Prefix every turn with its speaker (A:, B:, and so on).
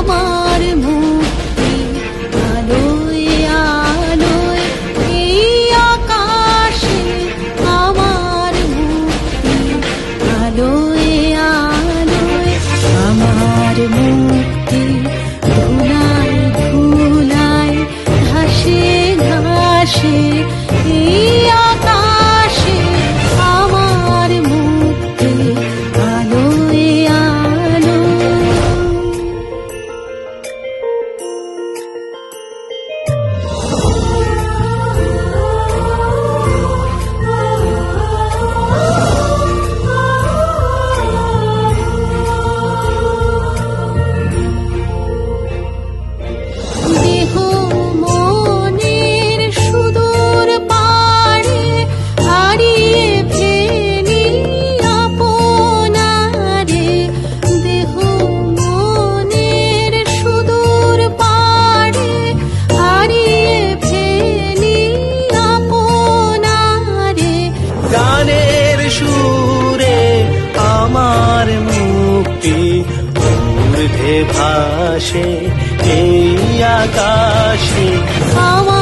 A: আমার মুক্তি আলোয় আলোয় এই আকাশে আমার মুক্তি আলোয় আলোয় আমার মুক্তি ধুলায় ধুলায় ঘাসে ঘাসে এই আকাশে আমার মুক্তি আলোয় আলোয়। দেহ মনের সুদূর পারে হারিয়ে ফেলি আপনারে, দেহ মনের সুদূর পারে হারিয়ে ফেলি আপনারে।
B: গানের সুরে আমার মুক্তি ঊর্ধ্বে ভাসে এই আকাশে
A: আমার